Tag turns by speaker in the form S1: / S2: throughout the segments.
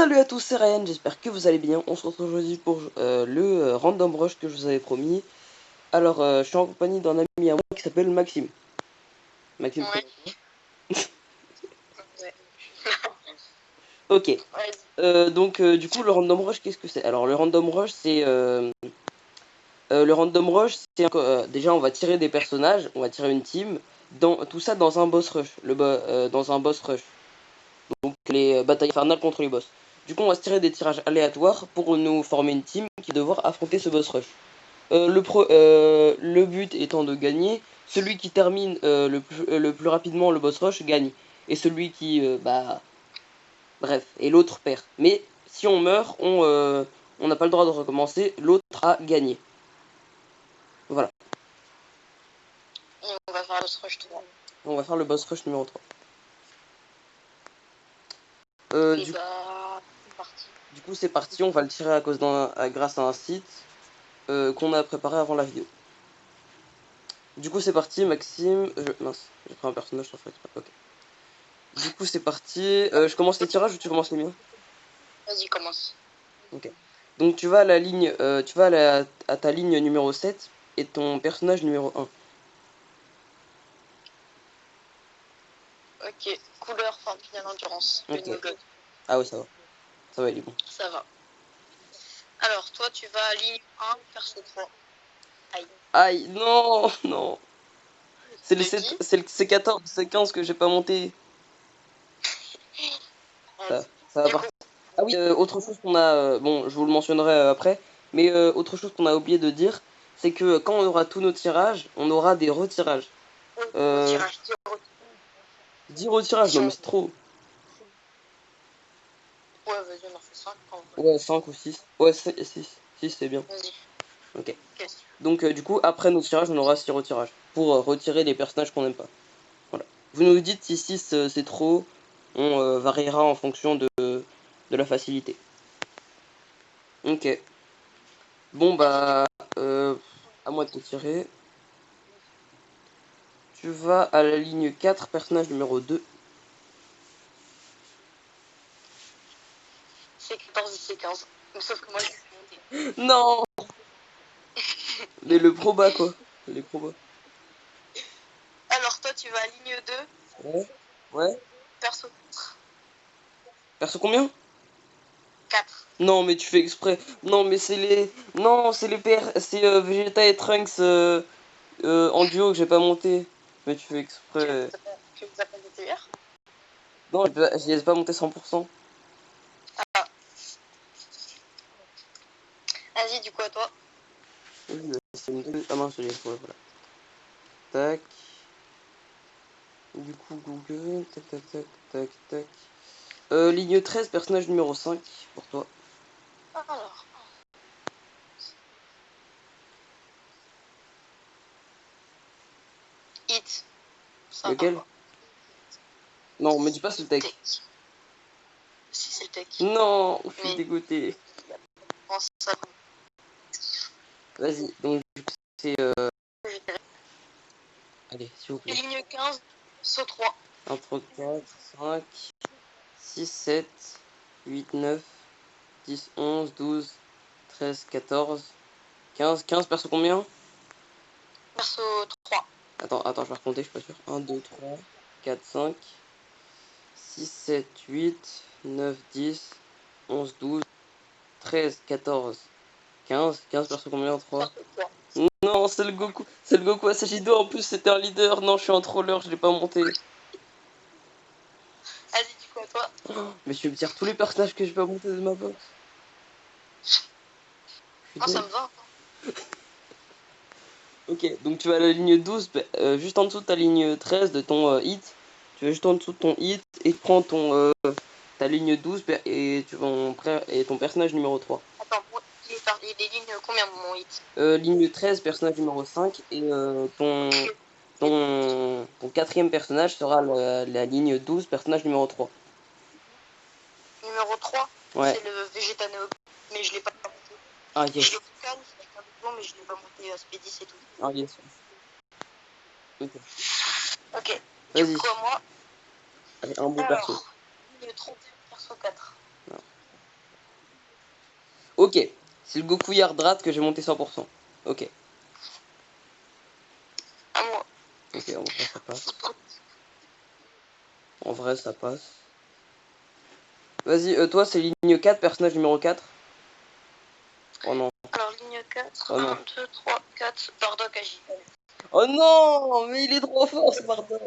S1: Salut à tous, c'est Ryan, j'espère que vous allez bien. On se retrouve aujourd'hui pour le Random Rush que je vous avais promis. Alors, je suis en compagnie d'un ami à moi qui s'appelle Maxime. Maxime,
S2: Ouais.
S1: ok.
S2: Ouais.
S1: Donc, du coup, le Random Rush, qu'est-ce que c'est? Alors, le Random Rush, c'est... déjà, on va tirer des personnages, on va tirer une team, tout ça dans un boss rush. Dans un boss rush. Donc, les batailles infernales contre les boss. Du coup, on va se tirer des tirages aléatoires pour nous former une team qui va devoir affronter ce boss rush. Le but étant de gagner. Celui qui termine le plus rapidement le boss rush gagne. Et celui qui... bref, et l'autre perd. Mais si on meurt, on n'a pas le droit de recommencer. L'autre a gagné. Voilà.
S2: Et on va faire le boss rush 3.
S1: On va faire le boss rush numéro 3.
S2: C'est parti.
S1: Du coup, c'est parti. On va le tirer grâce à un site qu'on a préparé avant la vidéo. Du coup, c'est parti, Maxime. Mince, j'ai pris un personnage sans faire exprès. Ok. Du coup, c'est parti. Je commence les tirages ou tu commences les miens?
S2: Vas-y, commence.
S1: Ok. Donc, tu vas à la ligne, à ta ligne numéro 7 et ton personnage numéro 1.
S2: Ok. Couleur, forme finale, endurance.
S1: Ok.
S2: Le God.
S1: Ah ouais, ça va. Ça va, il est bon.
S2: Ça va. Alors, toi, tu vas à ligne 1, perso 3. Aïe.
S1: Aïe, non, non. C'est le
S2: De qui?
S1: C14, C15 que j'ai pas monté. Ça va
S2: Du coup,
S1: partir. Ah oui, autre chose qu'on a, bon, je vous le mentionnerai après, mais autre chose qu'on a oublié de dire, c'est que quand on aura tous nos tirages, on aura des retirages.
S2: retirage.
S1: 10 retirages, non mais c'est trop.
S2: Ouais, vas-y, on en fait 5.
S1: Ouais, 5 ou 6. Ouais, 6 c'est bien.
S2: Vas-y.
S1: Ok.
S2: Qu'est-ce
S1: Donc du coup, après nos tirages, on aura 6 retirages. Pour retirer les personnages qu'on n'aime pas. Voilà. Vous nous dites si 6 c'est trop, on variera en fonction de la facilité. Ok. Bon bah, à moi de te tirer. Tu vas à la ligne 4, personnage numéro 2.
S2: C'est 14 et c'est 15. Sauf que moi, je vais monter.
S1: Non. Mais le proba quoi. Les probas.
S2: Alors, toi, tu vas à ligne 2,
S1: Ouais. Ouais.
S2: perso 4.
S1: Perso combien?
S2: 4.
S1: Non mais tu fais exprès. Non mais c'est les... Non, c'est les c'est Vegeta et Trunks en duo que j'ai pas monté. Mais tu fais exprès.
S2: Tu les as pas montés hier?
S1: Non, je les ai pas monté 100%.
S2: Ah. Vas-y, du coup, à toi.
S1: Oui, c'est une... Ah mince, je l'ai. Ouais, voilà. Tac. Du coup, Google. Tac, tac, tac, tac, tac. Ligne 13, personnage numéro 5 pour toi.
S2: Alors. Hit. Ça
S1: Lequel?
S2: va.
S1: Non, me dis pas ce tech.
S2: Si, c'est le tech.
S1: Non, je suis
S2: Mais
S1: dégoûté.
S2: bon, ça va.
S1: Vas-y, donc du coup, c'est... Allez, s'il vous plaît.
S2: Ligne 15, saut 3.
S1: 1, 3, 4, 5, 6, 7, 8, 9, 10, 11, 12, 13, 14, 15. 15 perso combien?
S2: Perso 3.
S1: Attends, je vais recompter, je suis pas sûr. 1, 2, 3, 4, 5, 6, 7, 8, 9, 10, 11, 12, 13, 14, 15. 15 perso combien? 3. Non, c'est le Goku. C'est le Goku Asagido. En plus, c'était un leader. Non, je suis un troller, je l'ai pas monté.
S2: Vas-y, du coup, à toi.
S1: Oh, mais je vais me dire tous les personnages que j'ai pas monté de ma box.
S2: Oh, ça me va.
S1: Ok, donc tu vas à la ligne 12, juste en dessous de ta ligne 13 de ton hit. Tu vas juste en dessous de ton hit et tu prends ta ligne 12 et ton personnage numéro 3.
S2: Attends, il est ligne combien, mon hit?
S1: Ligne 13, personnage numéro 5 et ton quatrième personnage sera la ligne 12, personnage numéro 3.
S2: Numéro 3,
S1: Ouais.
S2: c'est le Vegeta Neo, mais je l'ai pas monté.
S1: Ah
S2: Je
S1: yes.
S2: l'ai scan avec un doublon, mais je l'ai pas monté Spédis et tout.
S1: Ah yes. Ok.
S2: Ok, du
S1: Vas-y.
S2: coup, moi.
S1: Allez, un bon perso.
S2: Alors, ligne 31, perso 4.
S1: Non. Ok. C'est le Goku Yardrat que j'ai monté 100%. Ok.
S2: À moi.
S1: Ok, en vrai ça passe. En vrai ça passe. Vas-y, toi c'est ligne 4, personnage numéro 4. Oh non.
S2: Alors, ligne 4,
S1: Oh non.
S2: 1, 2, 3, 4, Bardock agit.
S1: Oh non, mais il est trop fort ce Bardock.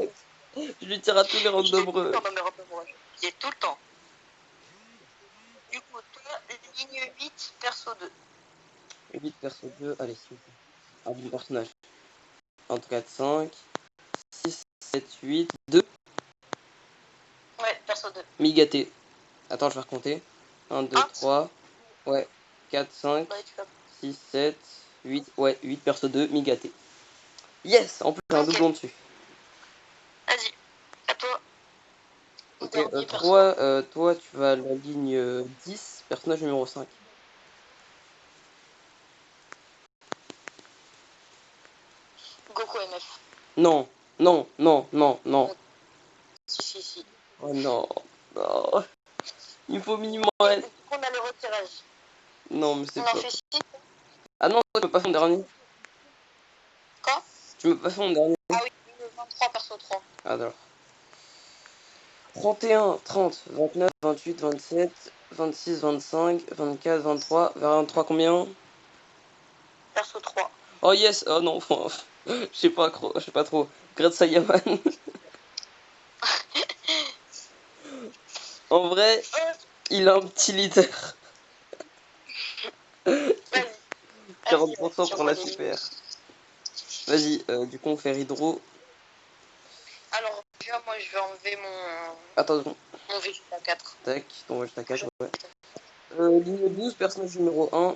S1: Je lui tire à tous les randomreux.
S2: Non, mais randomreux. Il est tout le temps. Du coup, toi, ligne 8, perso 2.
S1: 8 perso 2, allez s'il vous plaît. Un bon personnage. 1, 4, 5, 6, 7, 8, 2.
S2: Ouais, perso 2.
S1: Migaté. Attends, je vais recompter. 1, 2,
S2: Ah.
S1: 3, ouais, 4, 5,
S2: Ouais, tu vas.
S1: 6, 7, 8, ouais, 8 perso 2, Migaté. Yes, en plus j'ai un
S2: Ok.
S1: doublon dessus.
S2: Vas-y, à toi.
S1: Ok,
S2: Dernier
S1: 3, toi tu vas à la ligne 10, personnage numéro 5.
S2: Goku MF.
S1: Non, non, non, non, non.
S2: Si.
S1: Oh non, non. Il faut minimum.
S2: On a le retirage.
S1: Non, mais c'est
S2: On
S1: pas.
S2: en fait 6.
S1: Ah non, tu peux pas faire mon dernier.
S2: Quoi?
S1: Tu me passes mon dernier.
S2: Ah oui, ligne 23, perso 3.
S1: Alors. 31, 30, 29, 28, 27, 26, 25, 24, 23. 23 combien?
S2: Perso 3.
S1: Oh yes, oh non, je sais pas trop. Great Saiyaman. En vrai, il a un petit leader.
S2: Vas-y.
S1: 40% pour la super. Vas-y, du coup on fait Hydro.
S2: Alors, déjà, moi, je vais enlever mon
S1: Attends,
S2: Vegeta 4.
S1: tac, ton Vegeta 4, ouais. Ligne 12, personnage numéro 1.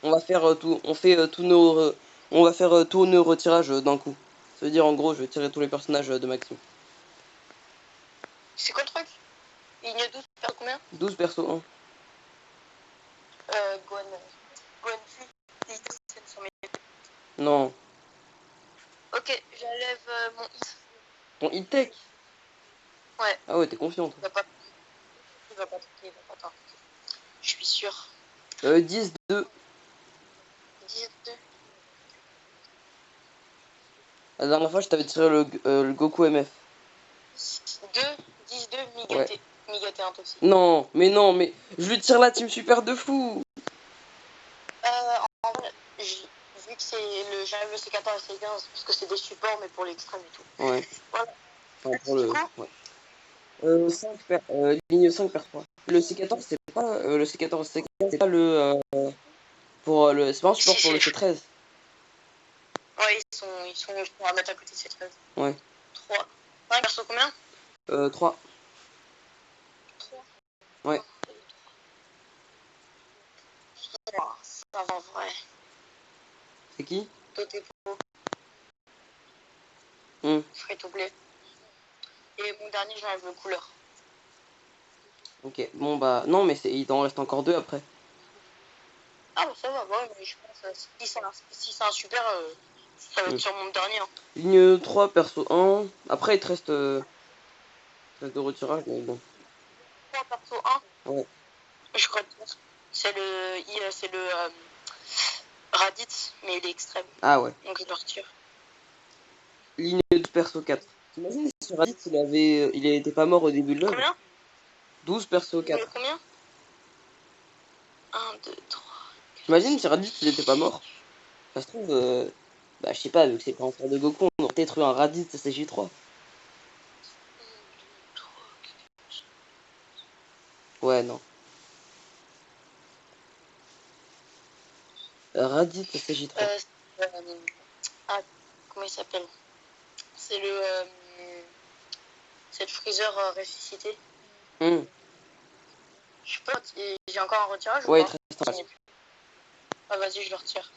S1: On va faire tout, on fait tous nos, on va faire tous nos retirages d'un coup. Ça veut dire en gros, je vais tirer tous les personnages de Maxime.
S2: C'est quoi le truc? Ligne 12, perso combien?
S1: 12 perso 1.
S2: Gohan Fu.
S1: Non.
S2: Ok, j'enlève mon hit.
S1: Ton hit tech.
S2: Ouais.
S1: Ah ouais, t'es confiant toi.
S2: Il va pas t'inquiéter. Je suis sûr.
S1: 10, 2.
S2: 10, 2.
S1: La dernière fois, je t'avais tiré le Goku MF.
S2: 2, 10, 2, Migaté.
S1: Ouais.
S2: Migaté Intossi.
S1: Non, mais je lui tire la team super de fou.
S2: En vrai, vu que j'enlève le C14 et C15 parce que c'est des supports, mais pour l'extrême et tout.
S1: Ouais.
S2: Voilà.
S1: Enfin, pour le. Ouais. 5 ligne 5 per 3. Le C14, c'est pas. Le C14 C15, c'est pas le. Pour le. C'est pas un support pour le C13.
S2: Ouais, ils sont à mettre à côté de C13.
S1: Ouais.
S2: 3. 5 perso combien?
S1: 3.
S2: 3.
S1: Ouais.
S2: Ça va en vrai.
S1: C'est qui?
S2: Totepo. Free to play. Et mon dernier, j'enlève le couleur.
S1: Ok, bon bah. Non, mais il en reste encore 2 après.
S2: Ah bah ça va, ouais, mais je pense si c'est un super, ça va être sur mon dernier. Hein.
S1: Ligne 3, perso 1. Après, il te reste de retirage, mais bon.
S2: 3 perso 1.
S1: Ouais.
S2: Je crois que c'est le Raditz, mais il est extrême.
S1: Ah ouais.
S2: Donc je le retire.
S1: Ligne 2, perso 4. T'imagines si sur Raditz, il était pas mort au début de l'œuvre?
S2: Combien?
S1: 12 perso 4.
S2: Combien? 1, 2, 3.
S1: T'imagines si Raditz, il était pas mort? Ça se trouve, bah je sais pas, vu que c'est pas un frère de Goku, on aurait peut-être eu un Raditz CJ3. Ouais, non. Raditz CJ3.
S2: Comment il s'appelle? C'est c'est le Freezer ressuscité. Je sais pas, j'ai encore un retirage
S1: ouais,
S2: ou pas?
S1: il te reste un.
S2: Ah vas-y, je le retire.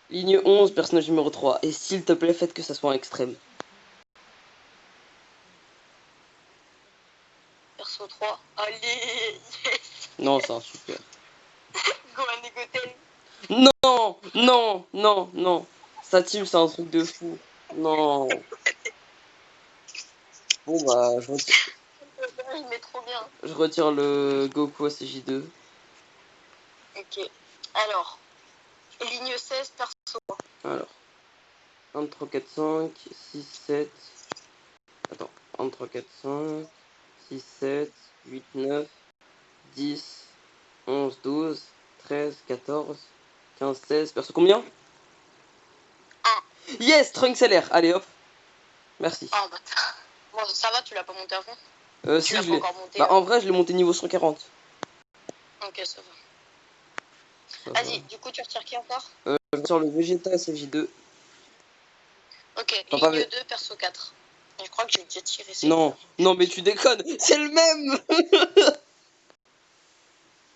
S1: Ligne 11, personnage numéro 3. Et s'il te plaît, faites que ça soit un extrême.
S2: Perso 3. Allez, yes.
S1: Non, c'est un super.
S2: Gohan et Goten.
S1: Non. Sa team, c'est un truc de fou. Non. Bon, bah,
S2: Il met trop bien.
S1: je retire le Goku à CJ2.
S2: Ok. Alors, ligne 16, perso.
S1: Alors, 1, 3, 4, 5, 6, 7. Attends, 1, 3, 4, 5, 6, 7, 8, 9, 10, 11, 12, 13, 14, 15, 16. Perso combien?
S2: 1.
S1: Yes, Trunks LR. Allez hop. Merci.
S2: Ah bah bon, ça va, tu l'as pas monté à fond?
S1: Si,
S2: Tu l'as
S1: je
S2: pas
S1: l'ai.
S2: encore monté?
S1: Bah, en vrai, je l'ai monté niveau 140.
S2: Ok, ça va.
S1: Ça
S2: Vas-y,
S1: va.
S2: du coup, tu retires qui encore?
S1: Je retire le Vegeta SFJ2.
S2: Ok,
S1: Enfin,
S2: ligne 2, perso 4. Je crois que j'ai déjà tiré ça.
S1: Non, non, mais tu déconnes. C'est le même.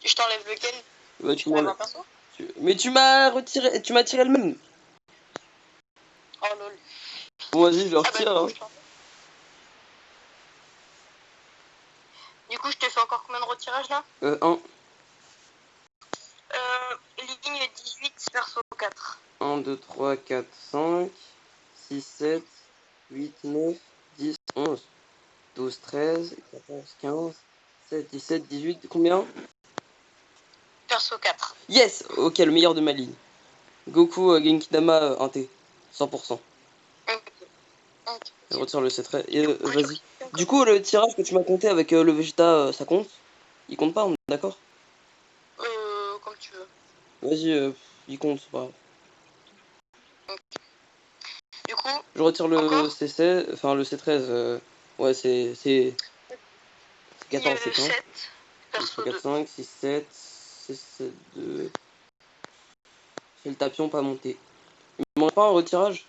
S2: Je t'enlève lequel?
S1: Bah,
S2: Tu m'enlèves un perso?
S1: Mais tu m'as retiré, tu m'as tiré le même.
S2: Oh lol.
S1: Bon, vas-y, je le
S2: Ah bah,
S1: retire.
S2: du coup, je te fais encore combien de retirages là?
S1: 1.
S2: Ligne 18, perso 4.
S1: 1, 2, 3, 4, 5, 6, 7, 8, 9, 10, 11, 12, 13, 14, 15, 16, 17, 18. Combien?
S2: Perso 4.
S1: Yes. Ok, le meilleur de ma ligne. Goku, Genkidama, 1T. 100%. Je retire le C-trait. Vas-y. Du coup, le tirage que tu m'as compté avec le Vegeta, ça compte? Il compte pas, on est d'accord?
S2: Comme tu veux.
S1: Vas-y, il compte, c'est pas grave.
S2: Du coup,
S1: Je retire le
S2: encore
S1: C16, enfin le C13. Ouais, c'est 14, c'est quand?
S2: 7, perso
S1: 4,
S2: 2.
S1: 5, 6, 7, 6, 7, 2. C'est le tapion pas monté. Il me manque pas un retirage?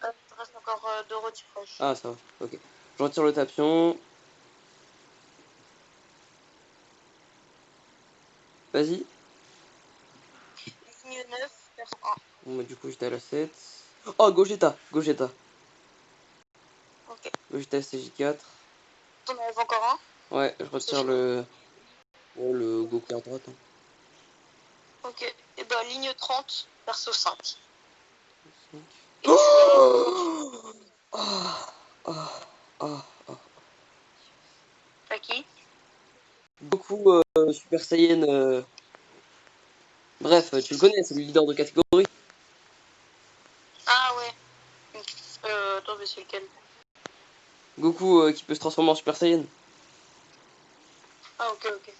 S2: Il reste encore 2 retirages.
S1: Ah, ça va, ok. Je retire le tapion. Vas-y.
S2: Ligne 9, perso 1.
S1: Bon, bah, du coup, j'étais à la 7. Oh, Gogeta, Gogeta.
S2: Ok.
S1: Gogeta STJ4.
S2: T'en enlèves encore un?
S1: Ouais, je retire le Goku à droite. Hein.
S2: Ok. Et bah, ligne 30, perso 5.
S1: 5.
S2: Et tu
S1: Oh, oh, oh, oh.
S2: as qui?
S1: Goku, Super Saiyan. Bref, tu le connais, c'est le leader de catégorie.
S2: Ah ouais. Attends, mais c'est lequel?
S1: Goku qui peut se transformer en Super Saiyan.
S2: Ah, ok, ok.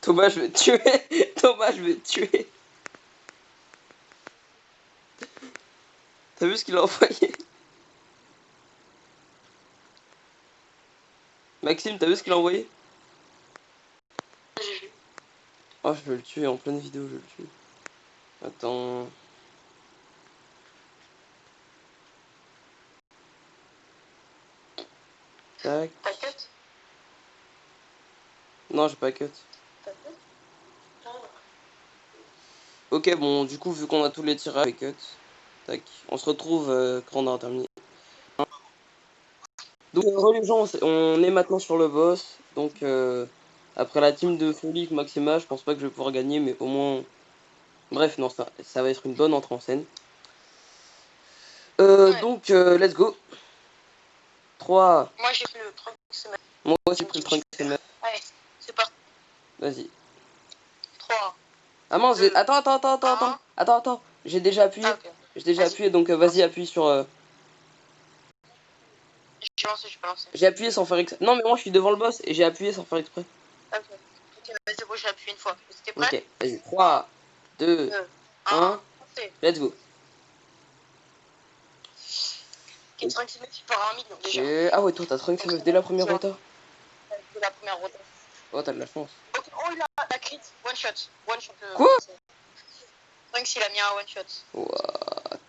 S1: Thomas, je vais te tuer. Thomas, je vais te tuer. T'as vu ce qu'il a envoyé? Maxime, t'as vu ce qu'il a envoyé?
S2: J'ai vu.
S1: Oh, je vais le tuer en pleine vidéo, je le tue. Attends. Tac.
S2: T'as cut?
S1: Non, j'ai pas cut.
S2: T'as cut? Ah.
S1: Ok, bon, du coup, vu qu'on a tous les tirages, j'ai cut. Tac. On se retrouve quand on aura terminé. Donc, les gens, on est maintenant sur le boss. Donc, après la team de folie avec Maxima, je pense pas que je vais pouvoir gagner, mais au moins. Bref, non, ça va être une bonne entrée en scène.
S2: Ouais.
S1: Donc, let's go. 3.
S2: Moi, j'ai pris le truc.
S1: Moi aussi, j'ai pris le Trunks MF.
S2: Allez, c'est parti.
S1: Vas-y.
S2: 3.
S1: Ah mince, attends. J'ai déjà appuyé.
S2: Ah, ok.
S1: J'ai déjà
S2: Vas-y.
S1: appuyé, donc vas-y, appuie sur.
S2: J'ai pas lancé.
S1: J'ai appuyé sans faire exprès. Non, mais moi, je suis devant le boss et j'ai appuyé sans faire exprès.
S2: Ok. Ok, vas-y, bon, j'ai appuyé une fois. C'était prêt?
S1: Ok, vas-y. 3, 2,
S2: 2,
S1: 1.
S2: 1.
S1: Let's go.
S2: 5 cm, tu pars à 1 million déjà.
S1: Ah ouais, toi, t'as Trunks MF dès la première rota.
S2: C'est la première rotation.
S1: Oh, t'as de la chance.
S2: Ok, oh, il a la crit. One shot. One shot.
S1: Quoi?
S2: Trunks, il a mis un one shot.
S1: What?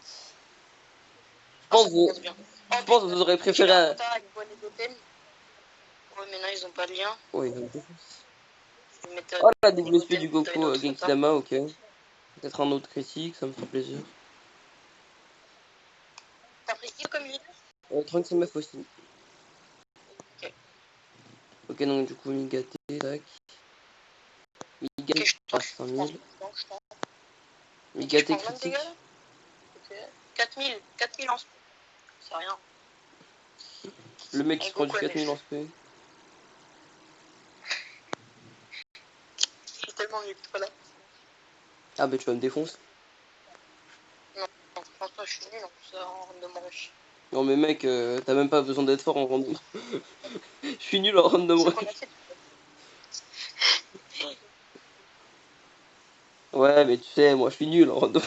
S2: Oh, ça commence bien.
S1: Je pense que vous aurez préféré.
S2: Avec bonne et totem. Ouais, mais non, ils ont pas de lien.
S1: Oh, ils ont tout.
S2: Je vais mettre
S1: Oh, la double
S2: des
S1: SP du
S2: totems,
S1: Goku
S2: d'autres
S1: Genkidama, ok. Peut-être un autre critique, ça me fera plaisir.
S2: T'as pris qui comme leader?
S1: Trunks MF aussi.
S2: Ok.
S1: Ok, donc du coup, Migaté, tac. Migaté,
S2: Ok, je
S1: à
S2: tente.
S1: 5000.
S2: Je tente.
S1: Migaté
S2: Je prends 20 de
S1: critique.
S2: dégâts. Ok. 4000 en ce moment. C'est rien.
S1: Le mec qui
S2: Avec
S1: se prend du
S2: Goku
S1: 4000
S2: MF.
S1: en SP.
S2: Je suis tellement mieux que toi là.
S1: Ah bah tu vas me défoncer.
S2: Non, franchement, je suis nul en plus en random rush.
S1: Non mais mec, t'as même pas besoin d'être fort en random. Je suis nul en random
S2: C'est qu'on a
S1: rush.
S2: fait.
S1: Ouais mais tu sais, moi je suis nul en random.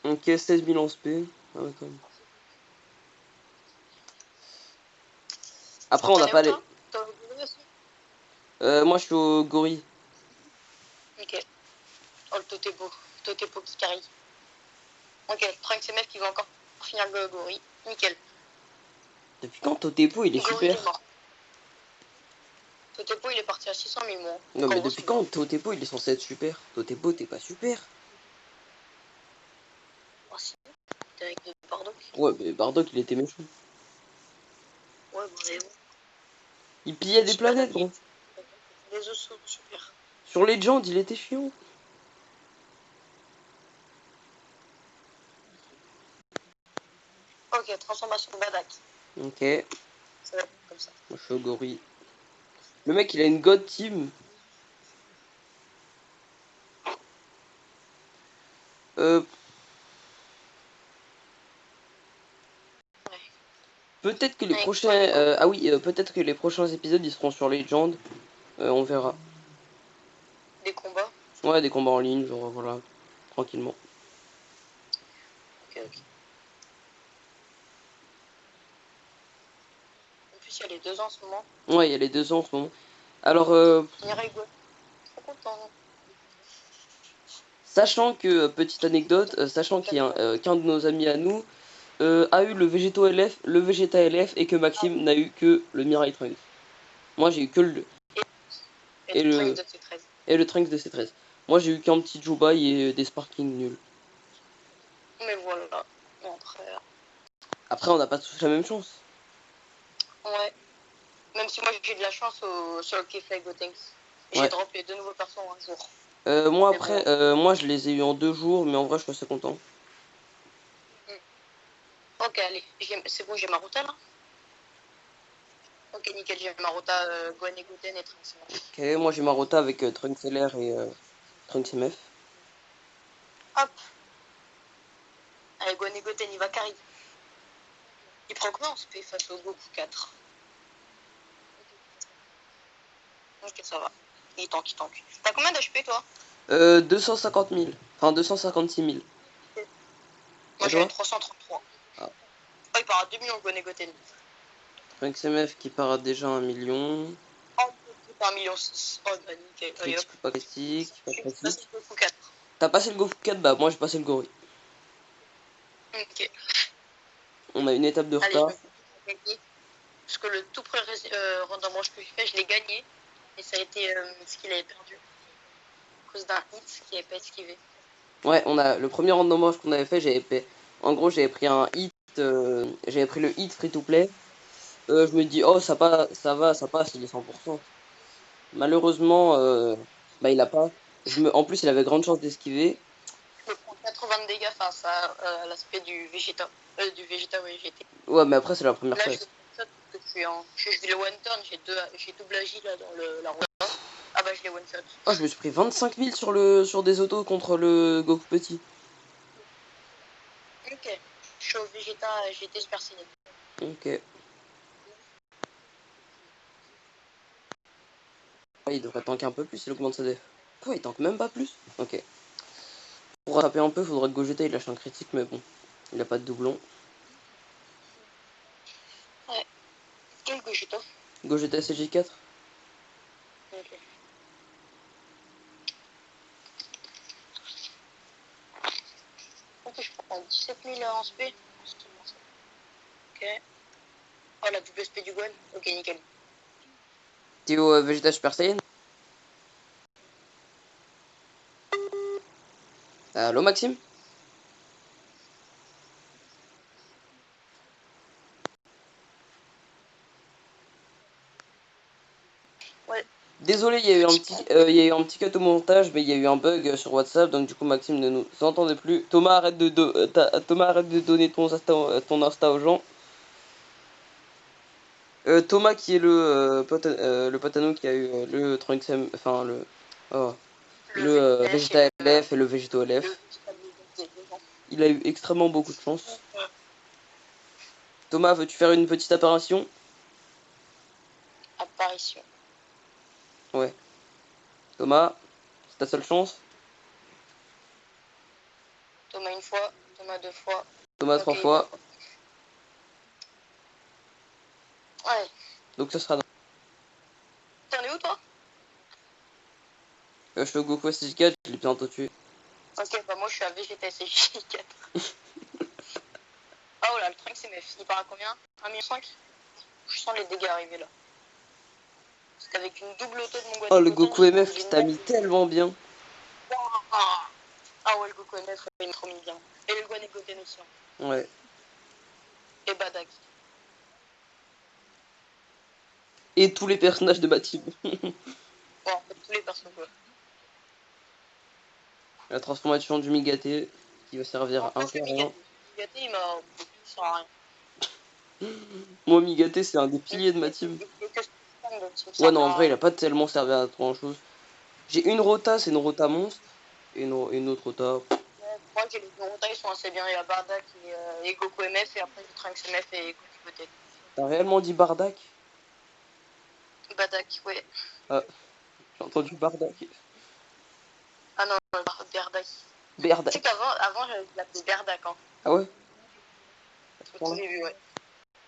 S1: Ok, 16 000 en SP. Ah ouais, quand même. Après on
S2: T'en
S1: n'a
S2: es
S1: pas
S2: où
S1: les...
S2: toi? T'es au Gorille aussi?
S1: Moi je suis au gorille.
S2: Ok. Oh le Totebo. Totebo qui carry. Ok, Trunks MF qui va encore finir le gorille. Nickel.
S1: Depuis quand Totepo il est
S2: Gorille
S1: super?
S2: est mort. Totebo il est parti à 600 000 mois.
S1: Non mais depuis quand Totepo il est censé être super? Totepo t'es pas super.
S2: Oh si. T'es avec de Bardock.
S1: Ouais mais Bardock il était méchant.
S2: Ouais, bah et bon.
S1: Il pillait des
S2: Super
S1: planètes
S2: rapide.
S1: gros.
S2: Les os sont super.
S1: Sur Legend il était chiant.
S2: Ok, transformation Badak.
S1: Ok,
S2: Ça va être comme ça.
S1: moi je suis au gorille. Le mec il a une god team. Euh,
S2: Ouais.
S1: peut-être que les
S2: Avec
S1: prochains...
S2: quoi, Nico?
S1: ah oui, peut-être que les prochains épisodes ils seront sur Legend. On verra.
S2: Des combats.
S1: Ouais, des combats en ligne, genre voilà, tranquillement.
S2: Ok, ok. En plus, il y a les deux ans en ce moment.
S1: Ouais, il y a les 2 ans en ce moment. Alors,
S2: Mirai Gwen. Trop content.
S1: sachant que, petite anecdote, sachant qu'il y a qu'un de nos amis à nous a eu le Vegeta LF et que Maxime n'a eu que le Mirai Trunks. Moi j'ai eu que le...
S2: Et
S1: Et
S2: le Trunks
S1: le,
S2: de C13.
S1: et le Trunks de C13. Moi j'ai eu qu'un petit Jubai et des Sparking nuls.
S2: Mais voilà. Bon, après.
S1: Après on n'a pas tous la même chance.
S2: Ouais. Même si moi j'ai eu de la chance sur le Keyfly Gotenks. J'ai
S1: Ouais.
S2: droppé deux nouveaux persos en un jour.
S1: Moi
S2: Mais bon.
S1: après, moi je les ai eu en 2 jours, mais en vrai je suis assez content.
S2: Ok, allez. C'est bon, j'ai Maruta là. Ok, nickel, j'ai Maruta, Gwen et Goten et Trunks.
S1: Ok, moi j'ai ma rota avec Trunks LR et Trunks MF.
S2: Hop. Allez, Gwen et Goten, il va carry. Il prend combien en SP face au Goku 4? Ok, ça va. Il tank, il tank. T'as combien d'HP toi?
S1: 250 000. Enfin 256 000.
S2: Moi
S1: Et
S2: j'ai
S1: toi?
S2: 333.
S1: Ah.
S2: Oh, il part à 2 millions Gwen et Goten.
S1: Trunks MF qui part à déjà 1 million.
S2: Oh, il part à 1,6 million. Oh, bah nickel. Allez hop.
S1: Critique, pas critique, pas
S2: Je suis passé
S1: critique.
S2: le Goku 4.
S1: T'as passé le Goku 4, bah moi j'ai passé le gorille.
S2: Ok.
S1: On a une étape de
S2: Allez, je
S1: retard.
S2: vais gagner. Parce que le tout premier random rush que j'ai fait, je l'ai gagné. Et ça a été ce qu'il avait perdu. À cause d'un hit qui n'avait pas esquivé.
S1: Ouais, on a le premier random rush qu'on avait fait, en gros j'avais pris un hit, j'avais pris le hit free to play. Je me dis oh ça passe, il est 100%. Malheureusement, bah il a pas. En plus il avait grande chance d'esquiver.
S2: Je me prends 80 de dégâts face à l'aspect du Vegeta. Du Vegeta, oui, j'étais.
S1: Ouais, mais après c'est la première
S2: Là, je
S1: phase.
S2: vais ça parce que je vais le one turn, j'ai double agi là dans la route. Ah bah je l'ai one shot.
S1: Oh, je me suis pris 25 000 sur des autos contre le Goku Petit.
S2: Ok. Je suis au Vegeta, j'ai été Super Saiyan.
S1: Ok. Ouais, il devrait tanker un peu plus, il augmente sa def. Quoi, il tank même pas plus? Ok. Pour rattraper un peu, faudrait que Gogeta il lâche un critique, mais bon, il a pas de doublon.
S2: Ouais. Quel Vegeta?
S1: Gogeta CJ4.
S2: Ok. Ok, je prends 17 000 en SP. Ok. Oh, la double SP du Gwen. Ok, nickel.
S1: T'es au Vegeta Super Saiyan? Allô Maxime?
S2: Ouais.
S1: Désolé, il y a eu un petit cut au montage, mais il y a eu un bug sur WhatsApp, donc du coup Maxime ne nous entendait plus. Thomas, Thomas, arrête de donner ton Insta aux gens. Thomas, qui est le pote à nous qui a eu le Trunksem, enfin le Vegeta LF et le Végéto LF. Il a eu extrêmement beaucoup de chance. Thomas, veux-tu faire une petite apparition?
S2: Apparition.
S1: Ouais. Thomas, c'est ta seule chance?
S2: Thomas une fois, Thomas deux fois.
S1: Thomas trois fois.
S2: Ouais.
S1: Donc ce sera dans...
S2: T'en es où toi?
S1: Je fais Goku SG4, je l'ai bientôt tué.
S2: Ok, bah moi je suis à Vegeta SG4. Ah oh là, le Trunks MF, il part à combien? 1,5 $. Je sens les dégâts arriver là. Parce qu'avec une double auto de mon Goku.
S1: Oh, le Goku MF qui t'a mis tellement bien.
S2: Ah ouais, le Goku MF, il m'a trop mis bien. Et le Gohan Goten aussi.
S1: Ouais.
S2: Et Badak.
S1: Et tous les personnages de ma team.
S2: Ouais, en fait, tous les persos quoi.
S1: La transformation du Migaté qui va servir à un peu rien.
S2: Migaté, il m'a... sert à rien.
S1: Moi, Migaté, c'est un des piliers de ma team. Ouais, non, en vrai, il a pas tellement servi à grand chose. J'ai une rota, c'est une rota monstre. Et une autre rota.
S2: Moi, j'ai les deux rotas, ils sont assez bien. Il y a Bardak et Goku MF, et après, j'ai Trunks MF et Goku Goten.
S1: T'as réellement dit Bardak?
S2: Bardak, ouais.
S1: Ah, j'ai entendu Bardak.
S2: Ah non, Berdak.
S1: Berdak.
S2: Tu sais qu'avant, je l'appelais Berdak. Hein.
S1: Ah ouais?
S2: Au tout début, ouais.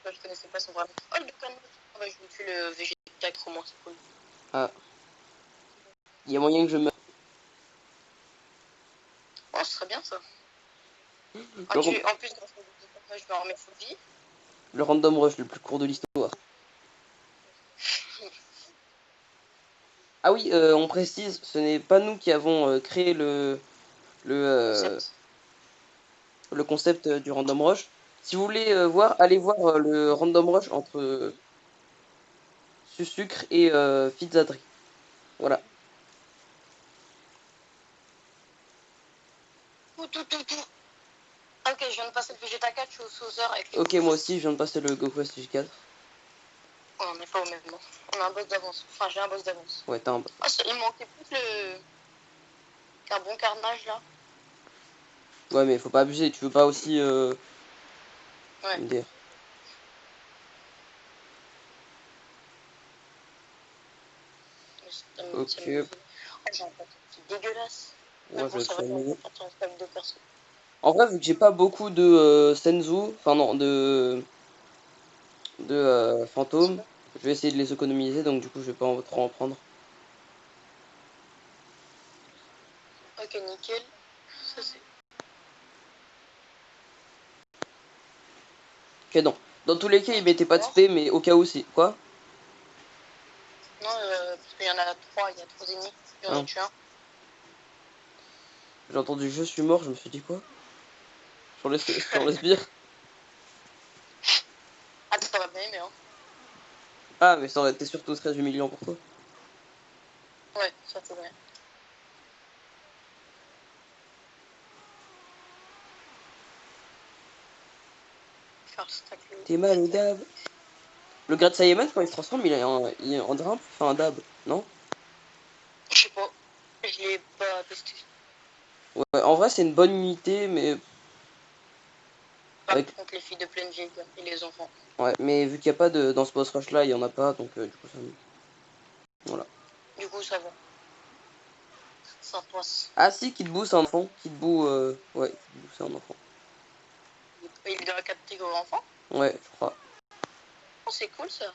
S2: Moi, je connaissais pas son vrai nom. Oh, le Dokkan. Ah bah, je me tue le Vegeta Chroma, c'est cool.
S1: Ah. Il y a moyen que je meure.
S2: Oh, ce serait bien ça. En plus, grâce au Vegeta, je me remets full vie.
S1: Le random rush le plus court de l'histoire. Ah oui, on précise, ce n'est pas nous qui avons créé le concept du random rush. Si vous voulez voir, allez voir le random rush entre Sucre et Fitzadri. Voilà.
S2: Ok, je viens de passer le Vegeta 4, je suis au Saucer avec les...
S1: Ok, moi aussi, je viens de passer le Goku SG4.
S2: Oh, on n'est pas au même moment. On a un boss d'avance. Enfin, j'ai un boss d'avance.
S1: Ouais, t'as un boss.
S2: Ah, il manquait plus qu'un bon carnage là.
S1: Ouais, mais faut pas abuser, tu veux pas aussi...
S2: Ouais.
S1: MDR. Ok.
S2: Oh, j'ai un pack qui est dégueulasse.
S1: Ouais,
S2: Bon,
S1: je vais
S2: ça va,
S1: te
S2: on va faire un de perso.
S1: En vrai, vu que j'ai pas beaucoup de Senzu, enfin non, de fantômes, je vais essayer de les économiser, donc du coup, je vais pas trop en prendre.
S2: Ok, nickel. Ça, c'est...
S1: Ok, non. Dans tous les cas, il mettait pas de spé, mais au cas où, c'est... Quoi?
S2: Non, parce qu'il y en a 3, il y a 3 ennemis. J'en ai tué un.
S1: J'ai entendu je suis mort, je me suis dit quoi? Sur les sbires.
S2: Ah, t'aurais bien aimé, hein.
S1: Ah, mais ça aurait été surtout très humiliant pour toi.
S2: Ouais, ça c'est vrai.
S1: T'es mal au dab. Le grade Saiyaman, quand il se transforme, il est en drap, enfin un dab, non?
S2: Je sais pas. Je l'ai pas testé.
S1: Ouais, en vrai, c'est une bonne unité, mais...
S2: Par contre, les filles de pleine vie et les enfants.
S1: Ouais, mais vu qu'il n'y a pas de... Dans ce boss rush là, il y en a pas, donc du coup, ça me... Voilà.
S2: Du coup, ça va. Ça passe.
S1: Ah si, Kid Buu, c'est un enfant. Kid Buu, ouais, Kid Buu, c'est un enfant.
S2: Il est dans la catégorie enfant?
S1: Ouais, je crois.
S2: Oh, c'est cool ça.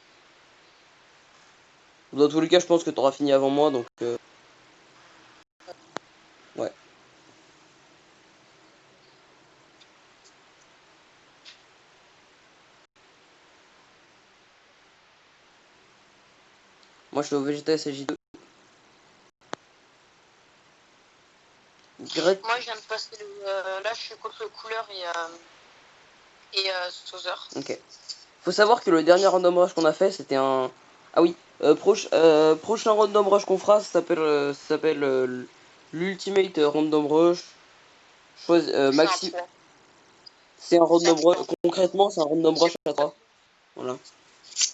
S1: Dans tous les cas, je pense que t'auras fini avant moi, donc... Ouais. Moi, je suis au Vegeta SJ2.
S2: Moi, je viens de passer le... là, je suis contre le couleur et Saucer.
S1: Ok. Faut savoir que le dernier random rush qu'on a fait, c'était un Ah oui, prochain random rush qu'on fera, ça s'appelle l'Ultimate Random Rush. Maxi. C'est un random rush. Concrètement, c'est un random rush à 3. Voilà.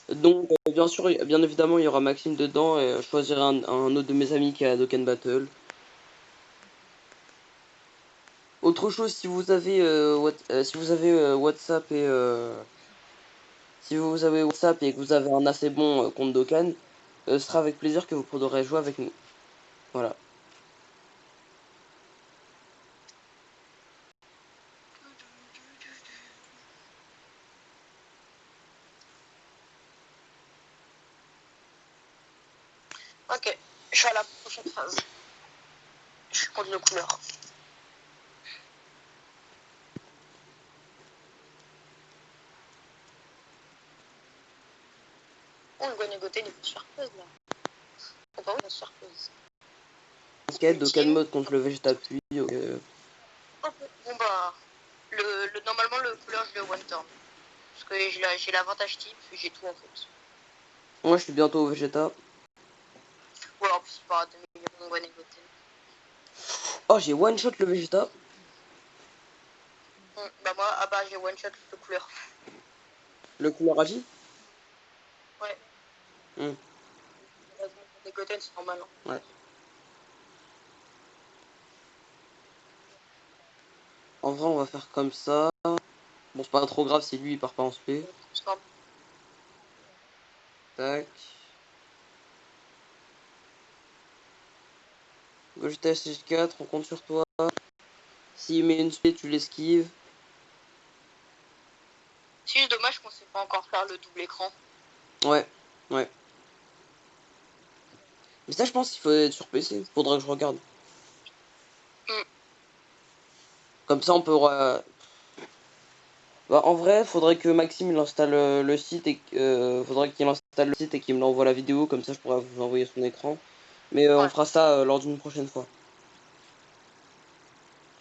S1: Donc, bien évidemment, il y aura Maxime dedans et je choisirai un autre de mes amis qui est à Dokkan Battle. Autre chose, si vous avez WhatsApp et si vous avez WhatsApp et que vous avez un assez bon compte Dokkan, ce sera avec plaisir que vous pourrez jouer avec nous. Voilà.
S2: Ok, je suis à la prochaine phase. Je suis contre le couleur. Oh, le Gonegoten, il est surprise là. Oh, bah oui, il est surprise.
S1: Ok, Dokkan mode contre le Vegeta Puis.
S2: Ok, bon bah, normalement le couleur je le one turn. Parce que j'ai l'avantage type, j'ai tout en fait.
S1: Moi je suis bientôt au Vegeta.
S2: Ouais, en plus il part à 2 millions de Gonegoten.
S1: Oh, j'ai one shot le Vegeta.
S2: Bah moi, ah bah j'ai one shot le couleur.
S1: Le couleur agi.
S2: Ouais. Gonegoten c'est normal. Hein.
S1: Ouais. En vrai, on va faire comme ça. Bon, c'est pas trop grave si lui il part pas en spé. Tac. Vegeta SG4, on compte sur toi. S'il met une spé, tu l'esquives.
S2: C'est juste dommage qu'on sait pas encore faire le double écran.
S1: Ouais, ouais. Mais ça, je pense qu'il faut être sur PC. Faudra que je regarde. Comme ça, on peut... Bah, en vrai, faudrait que Maxime il installe le site et faudrait qu'il installe le site et qu'il me l'envoie la vidéo. Comme ça, je pourrais vous envoyer son écran. Mais on fera ça lors d'une prochaine fois.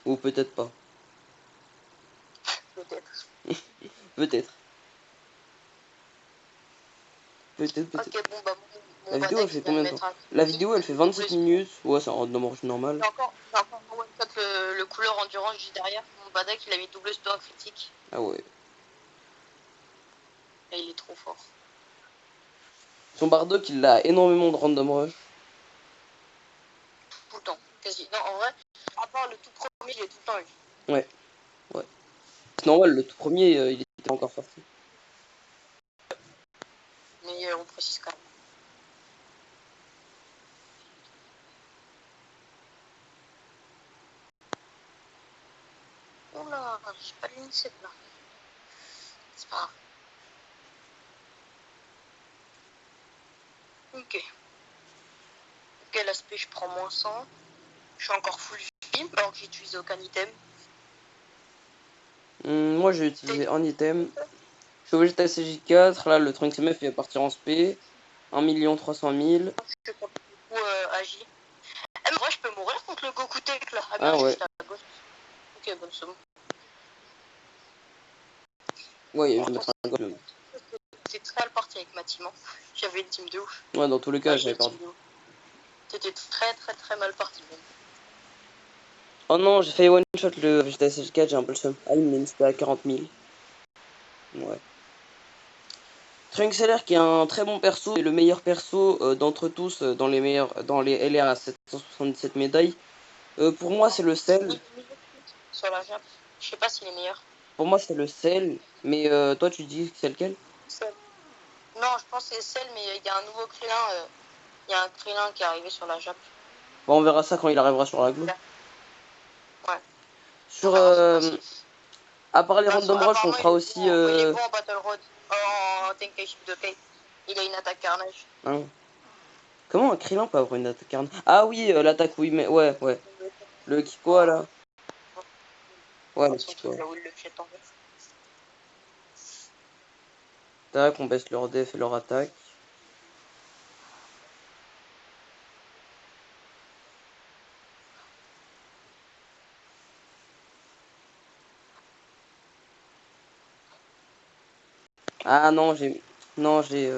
S1: Ou peut-être pas.
S2: Peut-être.
S1: Peut-être. Peut-être.
S2: Ok, bon bah
S1: La vidéo, elle fait combien de temps? La vidéo, elle fait 27 minutes. Ouais, c'est un random normal.
S2: Il y a encore one shot le couleur endurance juste derrière. Mon Badak, il a mis double stun critique.
S1: Ah ouais.
S2: Et il est trop fort.
S1: Son Bardock, il a énormément de random rush.
S2: Tout le temps, quasi. Non, en vrai, à part le tout premier, il est tout le temps eu.
S1: Ouais. Ouais. C'est normal, le tout premier, il était pas encore sorti.
S2: Mais on précise quand même. Oula, j'ai pas l'initiative là. C'est pas grave. Ok. Ok, l'aspect, je prends moins 100. Je suis encore full film, alors que j'utilise aucun item.
S1: Moi, j'ai utilisé un item. Je suis obligé de CJ4. Là, le Trunks MF, il va partir en spé. 1 300 000.
S2: Je compte beaucoup agi. Eh, mais moi, je peux mourir contre le Goku Tech là.
S1: Ah ouais.
S2: À gauche. Ok, bonne somme.
S1: Ouais, je vais mettre un goal.
S2: C'est très mal parti avec ma team. Hein. J'avais une team de ouf.
S1: Ouais, dans tous les cas, j'avais perdu.
S2: C'était très mal parti. Même.
S1: Oh non, j'ai fait one shot le Vegeta SG4, j'ai un peu le seum. Ah, il me l'a à 40 000. Ouais. Trunks LR qui est un très bon perso et le meilleur perso d'entre tous dans les LR à 777 médailles. Pour moi, c'est le sel.
S2: Sur la Jap. Je sais pas s'il est meilleur.
S1: Pour moi, c'est le sel. Mais toi, tu dis que c'est lequel?
S2: Non, je pense que c'est celle, mais il y a un nouveau Krillin. Il y a un Krillin qui est arrivé sur la Jap.
S1: Bon, on verra ça quand il arrivera sur la Glo.
S2: Ouais.
S1: Sur. À part les random rush, on fera aussi.
S2: Il est bon en Battle Road. En Tenkaichi Budokai. Il a une attaque carnage.
S1: Hein. Comment un Krillin peut avoir une attaque carnage? Ah oui, l'attaque, oui, mais ouais. Le Kikoa là. Ouais, le Kikoa. Tac, on baisse leur def et leur attaque. Ah non, j'ai. Non, j'ai.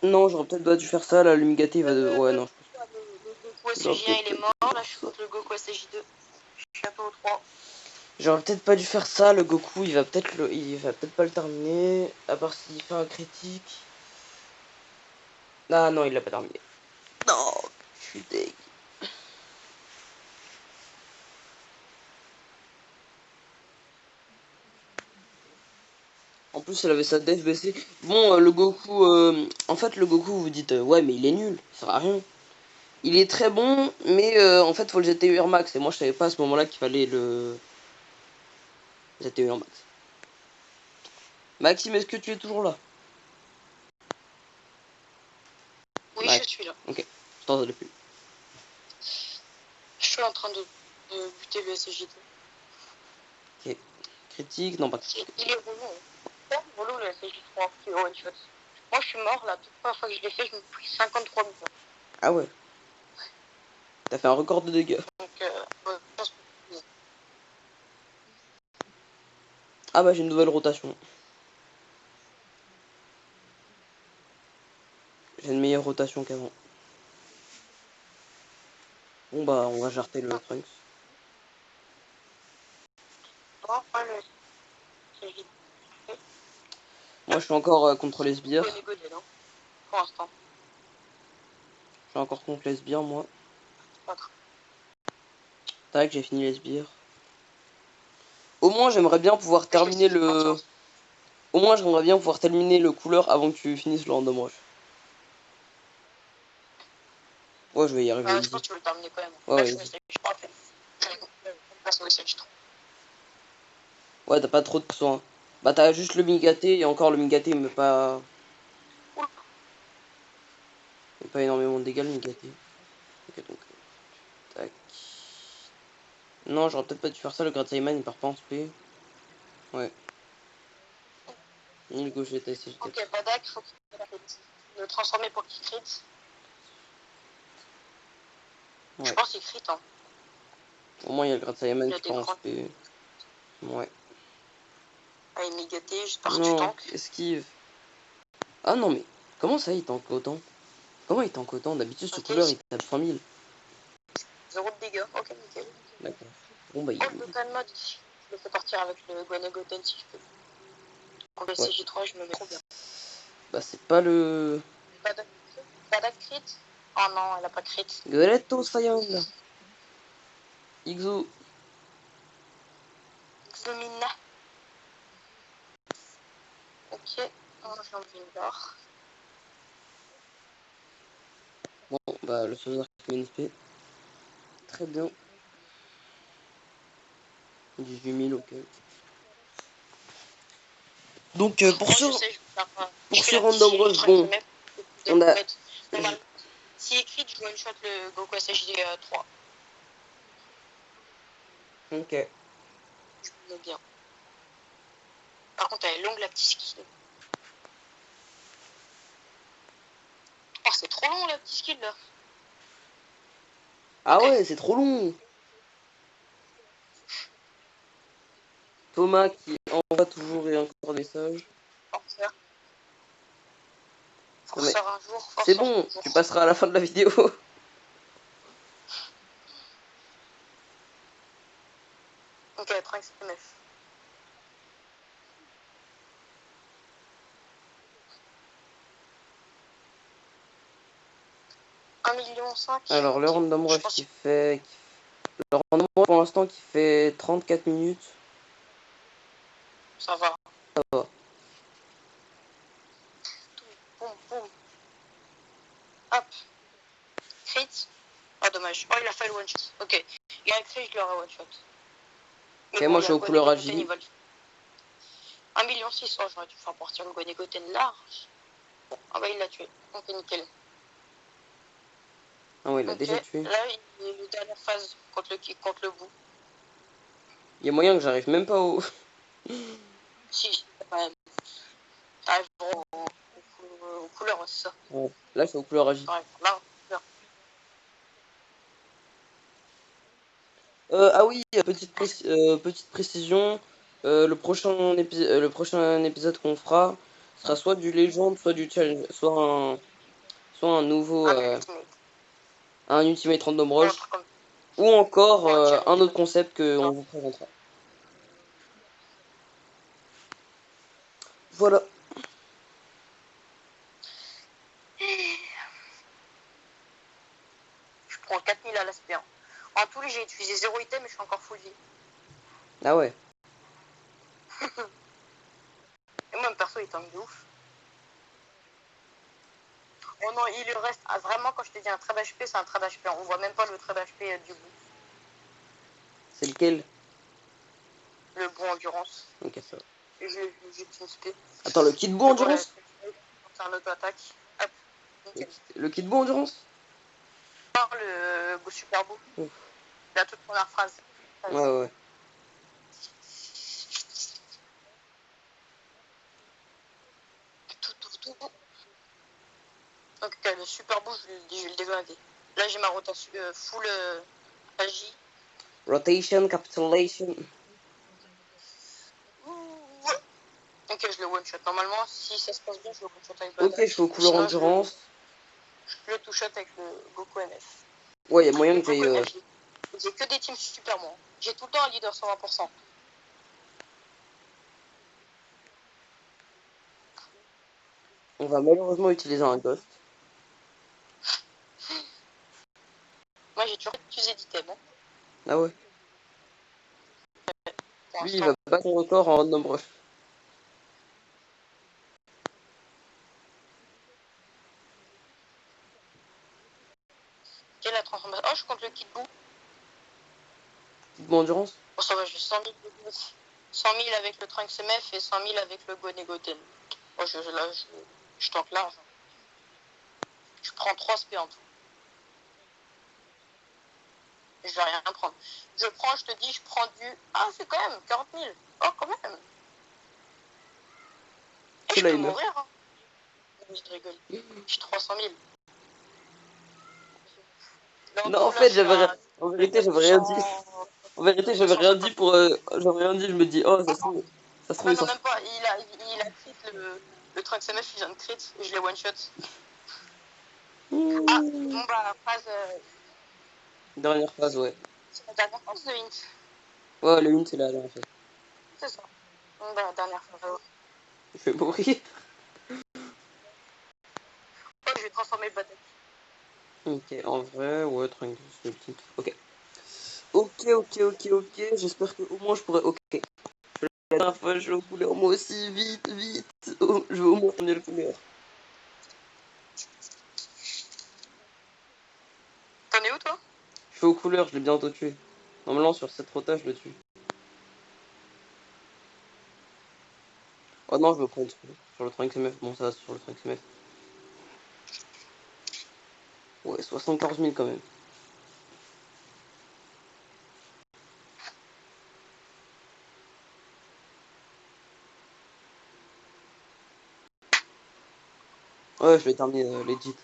S1: Non, j'aurais peut-être pas dû faire ça, là, le Migaté, il va de... Ouais, non, je pense
S2: Le Goku
S1: J'aurais
S2: SJ1
S1: peut-être
S2: il est
S1: pas
S2: mort,
S1: dû
S2: là
S1: faire
S2: je suis
S1: ça.
S2: contre le Goku SJ2. Je suis un peu au 3.
S1: J'aurais peut-être pas dû faire ça, le Goku, il va peut-être pas le terminer, à part s'il fait un critique. Ah non, il l'a pas terminé. Non, je suis deg. En plus, elle avait sa def baissée. Bon, le Goku... En fait, le Goku, vous dites, ouais, mais il est nul, ça sert à rien. Il est très bon, mais en fait, faut le GTUR max. Et moi, je savais pas à ce moment-là qu'il fallait le GTUR max. Maxime, est-ce que tu es toujours là?
S2: Oui,
S1: Max.
S2: je suis là.
S1: Ok, je t'entendais plus.
S2: Je suis en train de buter le SJ2.
S1: Ok. Critique, non pas.
S2: Il est relou. C'est relou le SJ3 qui est one shot. Moi je suis mort là, toute première fois que je l'ai fait, je me suis pris 53 millions.
S1: Ah ouais. T'as fait un record de dégâts.
S2: Donc, ouais, je pense que...
S1: Ah bah j'ai une nouvelle rotation. J'ai une meilleure rotation qu'avant. Bon bah on va jarter le Trunks.
S2: Bon, moi, le SJ2,
S1: Moi je suis encore contre les sbires.
S2: c'est Goné Goné, pour l'instant.
S1: Je suis encore contre les sbires moi.
S2: Pas grave.
S1: Tac, j'ai fini les sbires. Au moins j'aimerais bien pouvoir terminer le... Au moins j'aimerais bien pouvoir terminer le couleur avant que tu finisses le random rush. Ouais, je vais y arriver
S2: Je
S1: easy.
S2: pense que tu veux le terminer quand même.
S1: Ouais,
S2: Là,
S1: ouais,
S2: je
S1: easy.
S2: suis pas fait. Je passe au SJ3.
S1: Ouais, t'as pas trop de soins. Bah t'as juste le Migaté et encore le Migaté mais pas... Il pas énormément de dégâts le Migaté. Ok donc... Tac... Non, j'aurais peut-être pas dû faire ça, le Grataiman il part pas en spé. Ouais. Ni le gauche était SG4.
S2: Ok, Badak, faut qu'il le transformer pour qu'il crit.
S1: Ouais.
S2: Je pense qu'il crit, hein.
S1: Au moins il y a le Grataiman
S2: Il a
S1: qui
S2: des
S1: part en
S2: grands.
S1: spé. Ouais.
S2: Ah, il est gâté, j'espère que tu
S1: Non,
S2: tankes.
S1: esquive. Ah non mais... Comment ça il tank autant? Comment il tank autant? D'habitude ce
S2: Ok,
S1: couleur il tape 100 000.
S2: 0 de dégâts. Ok, nickel.
S1: D'accord. Bon bah il...
S2: Oh, le Goten mode, je le fais partir avec le Goten si je peux. En
S1: Ouais.
S2: BCJ3, je me mets trop bien.
S1: Bah c'est pas le...
S2: Badak crit. Oh non, elle a pas crit.
S1: Goretto Saiyan. Ixo.
S2: Xomina. Ok, oh, j'ai enlevé une barre.
S1: Bon bah le sauveur qui met une spé. Très bien. 18 000, ok. Donc
S2: Moi, je sais, je vais faire.
S1: pour
S2: Je fais
S1: ce
S2: la petite
S1: random
S2: file
S1: rush,
S2: entre
S1: bon,
S2: guillemets.
S1: on a...
S2: Normalement, si écrit, je one shot le Goku SHD3.
S1: Ok.
S2: Je me mets bien. Par contre, elle est longue la petite skill. Oh, c'est trop long la petite skill là.
S1: Ah
S2: Ok.
S1: ouais, c'est trop long. Thomas qui envoie toujours et encore des messages.
S2: Forceur.
S1: Non mais
S2: Forceur un jour,
S1: c'est
S2: forceur
S1: bon,
S2: toujours.
S1: tu passeras à la fin de la vidéo.
S2: Ok, Trunks MF. $1,5 million.
S1: Alors le
S2: Ok.
S1: random
S2: Je
S1: rush
S2: pense
S1: qui
S2: que
S1: fait... Le random rush pour l'instant qui fait 34 minutes.
S2: ça va.
S1: Ça va.
S2: Boum, boum. Hop. Crit. Oh, dommage. Oh, il a fait le one shot. Ok. Il a crit, je l'aurais one shot. Mais
S1: Ok,
S2: bon,
S1: moi
S2: il
S1: je
S2: y
S1: suis
S2: a
S1: aux couleurs
S2: Goten,
S1: AJ.
S2: ils veulent. 1,6 million. Oh, j'aurais dû faire partir le Goten large. Bon, ah bah il l'a tué. Ok, nickel.
S1: Ah ouais, il l'a
S2: Ok,
S1: déjà tué.
S2: là, il est la dernière phase contre le bout.
S1: Il y a moyen que j'arrive même pas au...
S2: Si, quand même. T'arrives aux couleurs, c'est ça.
S1: Ouais. Là je suis aux couleurs AJ.
S2: T'arrives là, couleurs.
S1: Ah oui, petite précision. Le prochain épisode qu'on fera sera soit du légende, soit du challenge, soit soit un nouveau,
S2: Ultimate.
S1: un Ultimate Random
S2: Un
S1: Rush,
S2: truc comme
S1: ou encore
S2: Ouais, tiens,
S1: un autre concept qu'on
S2: Non.
S1: vous présentera. Voilà.
S2: Je prends 4000 à l'aspect. En tous les, j'ai utilisé 0 item et je suis encore full vie.
S1: Ah ouais.
S2: Et moi, perso, il tombe de ouf. Oh non, il lui reste. Ah, vraiment, quand je te dis un trade HP, c'est un trade HP. On voit même pas le trade HP du bout.
S1: C'est lequel?
S2: Le bon endurance.
S1: Ok, ça va.
S2: Et j'ai une spé.
S1: Attends, le kit beau endurance?
S2: C'est un auto-attaque. Hop.
S1: Le kit beau endurance?
S2: Non, le super beau.
S1: Ouf.
S2: La toute première phrase.
S1: Ouais, ouais.
S2: Tout. Donc, le super beau, je vais le déglinguer. Là, j'ai ma rotation full agi.
S1: Rotation, capitulation.
S2: Ok, je le one-shot. Normalement, si ça se passe bien, je le one-shot avec
S1: Ok, je fais aux couleurs
S2: sinon,
S1: endurance.
S2: je le two-shot avec le Goku NF.
S1: Ouais, il y a moyen
S2: Le
S1: que
S2: Goku
S1: j'aille...
S2: NF, j'ai que des teams super moi. J'ai tout le temps un leader 120%.
S1: On va malheureusement utiliser un ghost.
S2: Moi, j'ai toujours utilisé d'item. Hein.
S1: Ah ouais. Lui, il va battre son record en random rush.
S2: Quelle la transformation? Oh, je compte le kit bout.
S1: Kit beau endurance?
S2: Bon, ça va, j'ai 100 000 de 100 000 avec le Trunks MF et 100 000 avec le Gonegoten. Oh, je tente large. Je prends 3 SP en tout. Je vais rien prendre. Je te dis, je prends du... Ah, c'est quand même 40 000. Oh, quand même. Et je peux mourir. Hein. Je rigole. J'ai 300 000.
S1: Non, en fait, en vérité, j'avais rien dit. En vérité, j'avais rien dit pour... j'avais rien dit, je me dis, oh, ça se trouve,
S2: non, même pas. Il a crit le Trunks MF, il vient de crit et je l'ai one-shot. Ah, bon bah, phase...
S1: Dernière phase, ouais.
S2: C'est la dernière phase de Hint.
S1: Ouais, le hint, c'est la dernière phase.
S2: C'est ça. Bon bah, dernière phase.
S1: Je vais mourir.
S2: Oh, je vais transformer le bataille.
S1: Ok, en vrai, ouais, Trunks, c'est petit. Ok. J'espère que au moins je pourrais... Ok. La dernière fois, je vais aux couleurs, moi aussi, vite. Oh, je vais au moins terminer le couleur.
S2: T'en es où, toi?
S1: Je fais aux couleurs, je l'ai bientôt tué. Normalement, sur cette rota, je le tue. Oh non, je me prends sur le Trunks MF. Bon, ça va, sur le Trunks MF. Ouais, 74 000 quand même. Ouais, je vais terminer legit.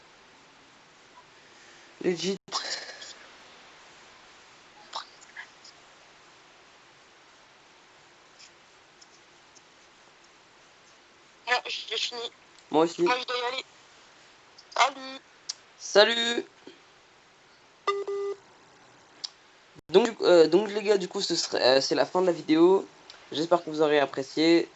S1: Legit.
S2: Bon, j'ai fini.
S1: Moi aussi.
S2: Moi, je dois y aller.
S1: Salut. Donc les gars, du coup, c'est la fin de la vidéo. J'espère que vous aurez apprécié.